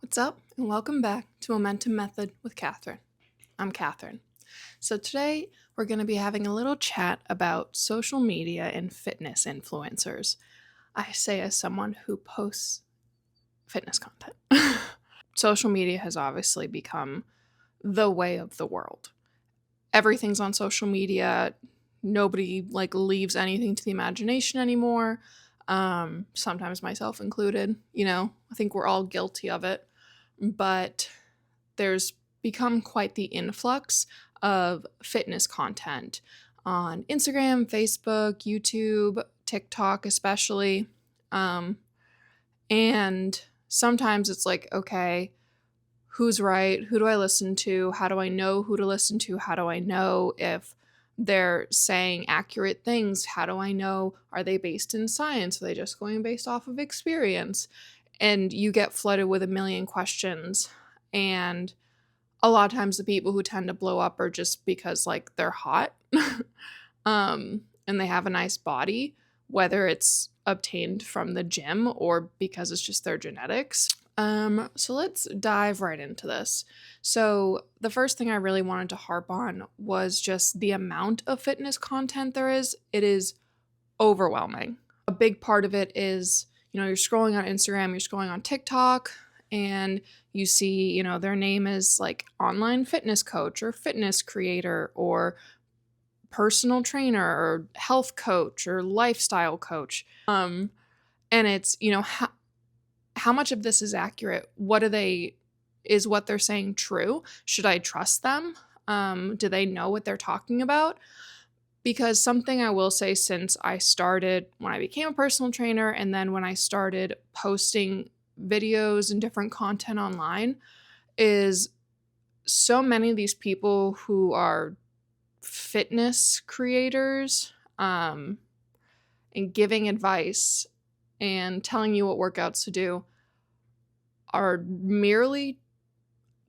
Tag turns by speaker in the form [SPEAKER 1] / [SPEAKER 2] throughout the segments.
[SPEAKER 1] What's up, and welcome back to Momentum Method with Katherine. I'm Katherine. So today we're going to be having a little chat about social media and fitness influencers. I say as someone who posts fitness content. Social media has obviously become the way of the world. Everything's on social media. Nobody leaves anything to the imagination anymore. Sometimes myself included. I think we're all guilty of it. But there's become quite the influx of fitness content on Instagram, Facebook, YouTube, TikTok, especially. And sometimes it's like, okay, who's right? Who do I listen to? How do I know who to listen to? How do I know if they're saying accurate things? How do I know? Are they based in science? Are they just going based off of experience? And you get flooded with a million questions. And a lot of times the people who tend to blow up are just because they're hot and they have a nice body, whether it's obtained from the gym or because it's just their genetics. So let's dive right into this. So the first thing I really wanted to harp on was just the amount of fitness content there is. It is overwhelming. A big part of it is, you're scrolling on Instagram, you're scrolling on TikTok, and you see, their name is like online fitness coach or fitness creator or personal trainer or health coach or lifestyle coach. And it's, how much of this is accurate? Is what they're saying true? Should I trust them? Do they know what they're talking about? Because something I will say, since I started when I became a personal trainer and then when I started posting videos and different content online, is so many of these people who are fitness creators and giving advice and telling you what workouts to do are merely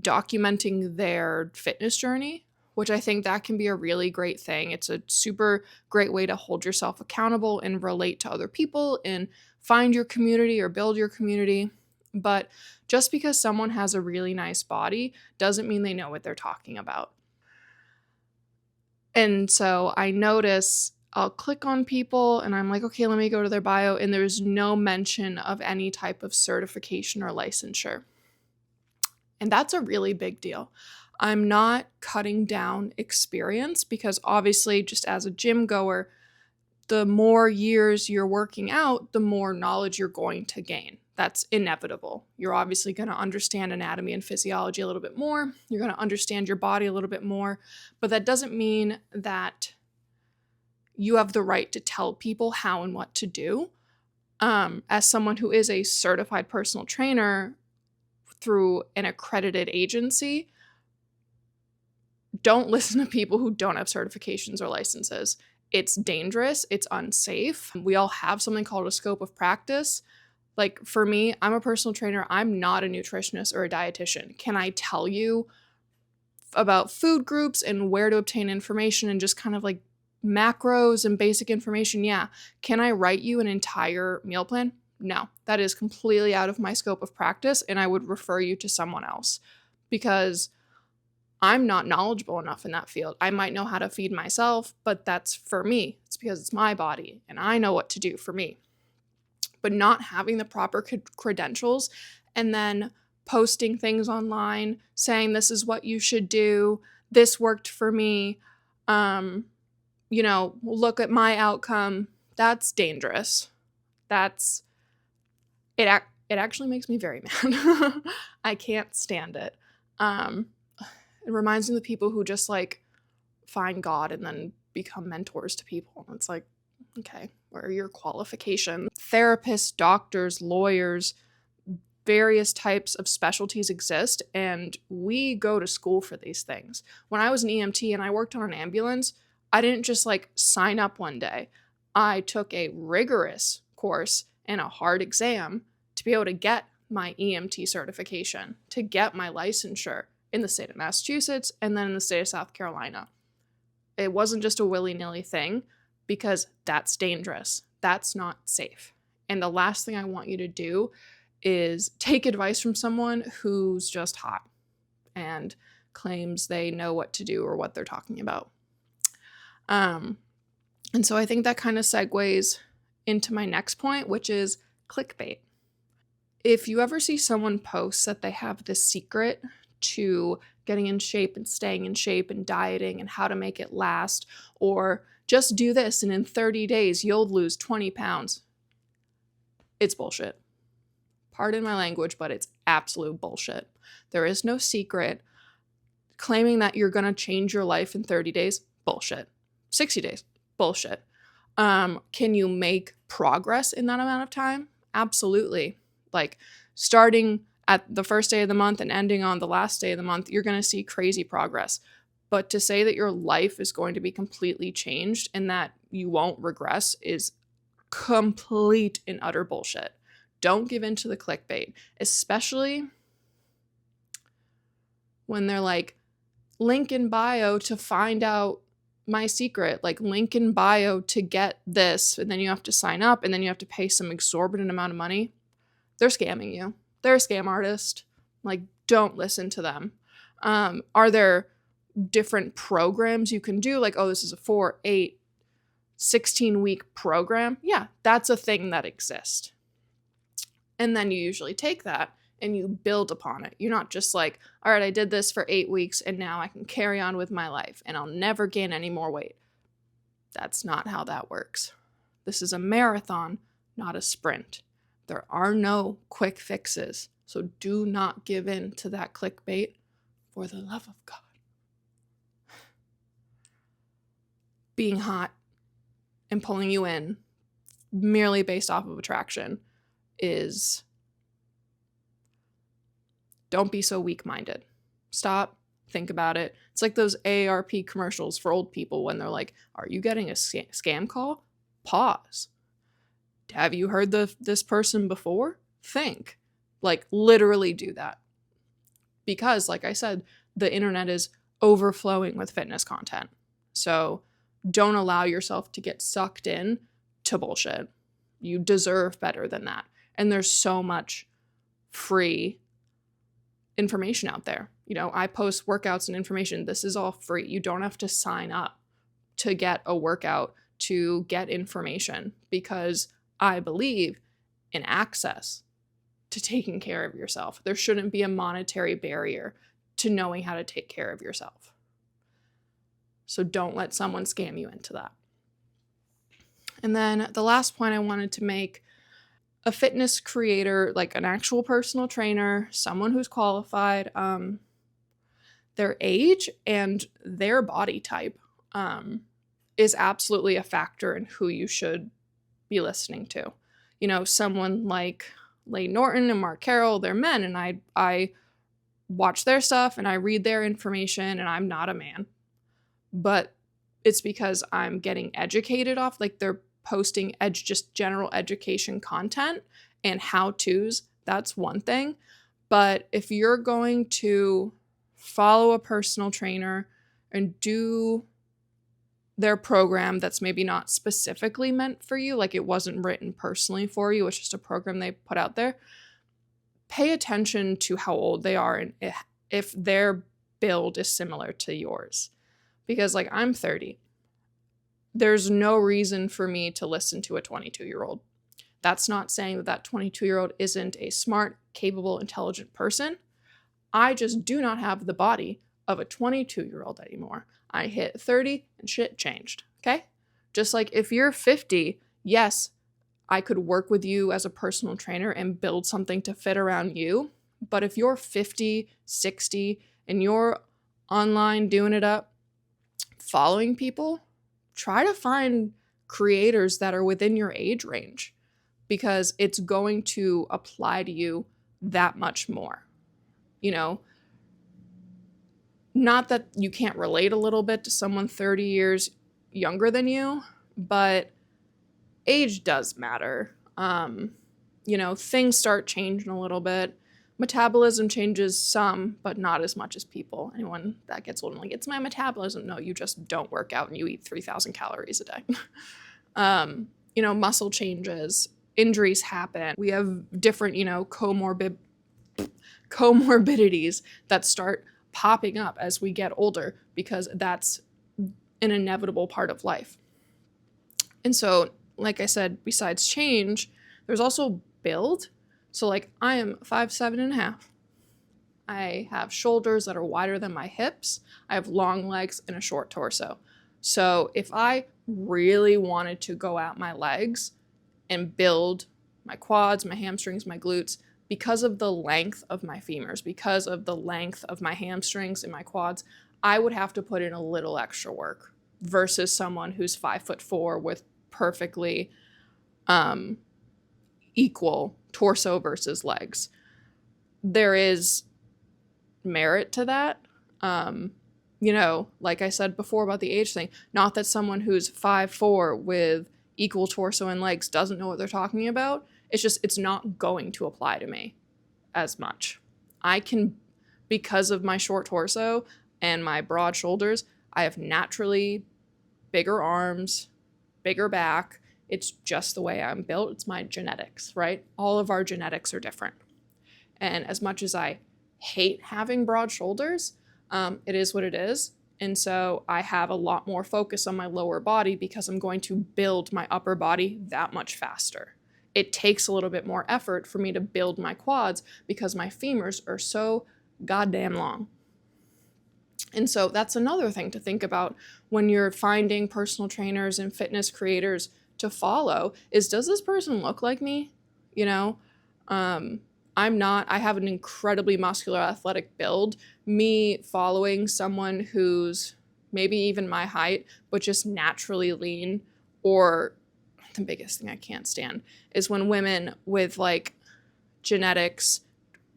[SPEAKER 1] documenting their fitness journey, which I think that can be a really great thing. It's a super great way to hold yourself accountable and relate to other people and find your community or build your community. But just because someone has a really nice body doesn't mean they know what they're talking about. And so I notice I'll click on people and I'm like, okay, let me go to their bio, and there's no mention of any type of certification or licensure. And that's a really big deal. I'm not cutting down experience because obviously, just as a gym goer, the more years you're working out, the more knowledge you're going to gain. That's inevitable. You're obviously going to understand anatomy and physiology a little bit more. You're going to understand your body a little bit more. But that doesn't mean that you have the right to tell people how and what to do. As someone who is a certified personal trainer through an accredited agency, don't listen to people who don't have certifications or licenses. It's dangerous. It's unsafe. We all have something called a scope of practice. Like for me, I'm a personal trainer. I'm not a nutritionist or a dietitian. Can I tell you about food groups and where to obtain information and just kind of like macros and basic information? Yeah. Can I write you an entire meal plan? No, that is completely out of my scope of practice, and I would refer you to someone else because I'm not knowledgeable enough in that field. I might know how to feed myself, but that's for me. It's because it's my body and I know what to do for me. But not having the proper credentials and then posting things online saying this is what you should do, this worked for me, look at my outcome, that's dangerous. It actually makes me very mad. I can't stand it. It reminds me of the people who just find God and then become mentors to people. It's like, okay, where are your qualifications? Therapists, doctors, lawyers, various types of specialties exist, and we go to school for these things. When I was an EMT and I worked on an ambulance, I didn't just sign up one day. I took a rigorous course and a hard exam to be able to get my EMT certification, to get my licensure in the state of Massachusetts and then in the state of South Carolina. It wasn't just a willy-nilly thing, because that's dangerous. That's not safe. And the last thing I want you to do is take advice from someone who's just hot and claims they know what to do or what they're talking about. And so I think that kind of segues into my next point, which is clickbait. If you ever see someone post that they have this secret to getting in shape and staying in shape and dieting and how to make it last, or just do this and in 30 days you'll lose 20 pounds, it's bullshit. Pardon my language, but it's absolute bullshit. There is no secret. Claiming that you're going to change your life in 30 days, bullshit. 60 days, bullshit. Can you make progress in that amount of time? Absolutely. Like starting at the first day of the month and ending on the last day of the month, you're going to see crazy progress. But to say that your life is going to be completely changed and that you won't regress is complete and utter bullshit. Don't give in to the clickbait, especially when they're like, link in bio to find out my secret, like link in bio to get this, and then you have to sign up, and then you have to pay some exorbitant amount of money. They're scamming you. They're a scam artist. Like, don't listen to them. Are there different programs you can do? Like, oh, this is a 4, 8, 16-week program. Yeah, that's a thing that exists. And then you usually take that and you build upon it. You're not just like, all right, I did this for 8 weeks and now I can carry on with my life and I'll never gain any more weight. That's not how that works. This is a marathon, not a sprint. There are no quick fixes. So do not give in to that clickbait for the love of God. Being hot and pulling you in merely based off of attraction is, don't be so weak-minded. Stop, think about it. It's like those AARP commercials for old people when they're like, are you getting a scam call? Pause. Have you heard this person before? Think. Like, literally do that. Because, like I said, the internet is overflowing with fitness content. So don't allow yourself to get sucked in to bullshit. You deserve better than that. And there's so much free information out there. You know, I post workouts and information. This is all free. You don't have to sign up to get a workout, to get information, because I believe in access to taking care of yourself. There shouldn't be a monetary barrier to knowing how to take care of yourself. So don't let someone scam you into that. And then the last point I wanted to make, a fitness creator, like an actual personal trainer, someone who's qualified, their age and their body type is absolutely a factor in who you should be listening to. You know, someone like Layne Norton and Mark Carroll, they're men, and I watch their stuff and I read their information, and I'm not a man. But it's because I'm getting educated off, like they're posting just general education content and how-tos. That's one thing. But if you're going to follow a personal trainer and do their program that's maybe not specifically meant for you, like it wasn't written personally for you, it's just a program they put out there, pay attention to how old they are and if their build is similar to yours. Because, like, I'm 30. There's no reason for me to listen to a 22-year-old. That's not saying that 22-year-old isn't a smart, capable, intelligent person. I just do not have the body of a 22-year-old anymore. I hit 30 and shit changed, okay? Just like if you're 50, yes, I could work with you as a personal trainer and build something to fit around you. But if you're 50, 60, and you're online doing it up, following people, try to find creators that are within your age range, because it's going to apply to you that much more. You know, not that you can't relate a little bit to someone 30 years younger than you, but age does matter. You know, things start changing a little bit. Metabolism changes some, but not as much as people. Anyone that gets old and like, it's my metabolism. No, you just don't work out and you eat 3,000 calories a day. You know, muscle changes. injuries happen. We have different, comorbidities that start popping up as we get older, because that's an inevitable part of life. And so, like I said, besides change, there's also build. So like, I am 5'7.5". I have shoulders that are wider than my hips. I have long legs and a short torso. So if I really wanted to go at my legs and build my quads, my hamstrings, my glutes, because of the length of my femurs, because of the length of my hamstrings and my quads, I would have to put in a little extra work versus someone who's 5'4" with perfectly equal torso versus legs. There is merit to that. Like I said before about the age thing, not that someone who's 5'4" with equal torso and legs doesn't know what they're talking about. It's just, it's not going to apply to me as much. I can, because of my short torso and my broad shoulders, I have naturally bigger arms, bigger back. It's just the way I'm built. It's my genetics, right? All of our genetics are different. And as much as I hate having broad shoulders, it is what it is. And so I have a lot more focus on my lower body because I'm going to build my upper body that much faster. It takes a little bit more effort for me to build my quads because my femurs are so goddamn long. And so that's another thing to think about when you're finding personal trainers and fitness creators to follow is, does this person look like me? I'm not. I have an incredibly muscular, athletic build. Me following someone who's maybe even my height, but just naturally lean, or the biggest thing I can't stand is when women with like genetics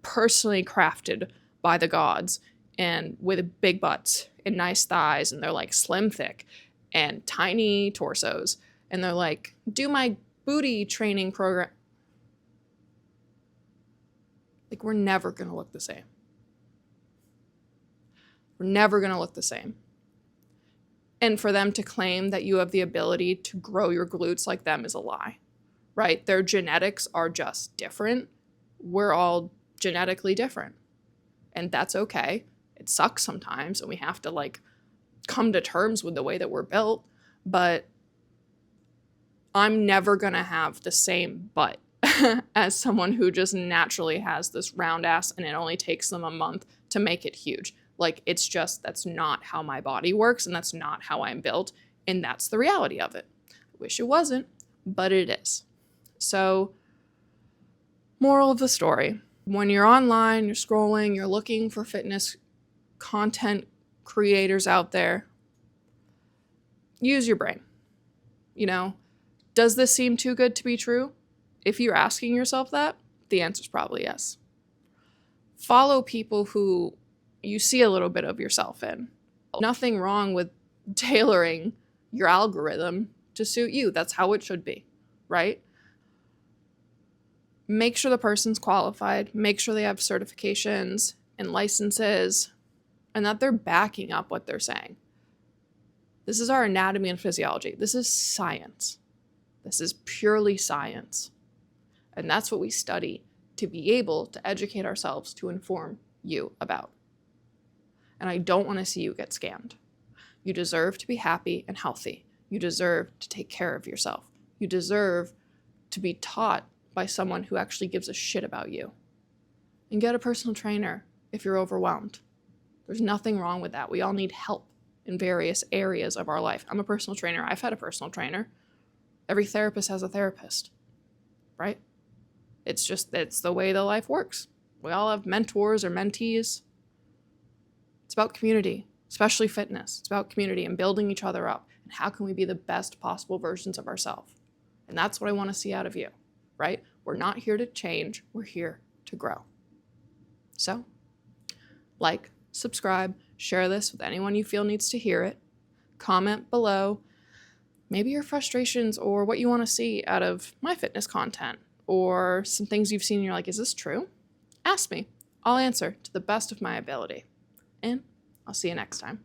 [SPEAKER 1] personally crafted by the gods and with big butts and nice thighs, and they're like slim thick and tiny torsos, and they're like, do my booty training program. Like, we're never going to look the same. We're never going to look the same. And for them to claim that you have the ability to grow your glutes like them is a lie, right? Their genetics are just different. We're all genetically different. And that's okay. It sucks sometimes, and we have to like come to terms with the way that we're built. But I'm never going to have the same butt as someone who just naturally has this round ass and it only takes them a month to make it huge. Like, it's just, that's not how my body works, and that's not how I'm built, and that's the reality of it. I wish it wasn't, but it is. So, moral of the story, when you're online, you're scrolling, you're looking for fitness content creators out there, use your brain. Does this seem too good to be true? If you're asking yourself that, the answer is probably yes. Follow people who you see a little bit of yourself in. Nothing wrong with tailoring your algorithm to suit you. That's how it should be, right? Make sure the person's qualified. Make sure they have certifications and licenses, and that they're backing up what they're saying. This is our anatomy and physiology. This is science. This is purely science. And that's what we study to be able to educate ourselves to inform you about. And I don't want to see you get scammed. You deserve to be happy and healthy. You deserve to take care of yourself. You deserve to be taught by someone who actually gives a shit about you. And get a personal trainer if you're overwhelmed. There's nothing wrong with that. We all need help in various areas of our life. I'm a personal trainer. I've had a personal trainer. Every therapist has a therapist, right? It's the way the life works. We all have mentors or mentees. It's about community, especially fitness. It's about community and building each other up. And how can we be the best possible versions of ourselves? And that's what I want to see out of you, right? We're not here to change. We're here to grow. So, like, subscribe, share this with anyone you feel needs to hear it. Comment below maybe your frustrations or what you want to see out of my fitness content, or some things you've seen and you're like, is this true? Ask me. I'll answer to the best of my ability. And I'll see you next time.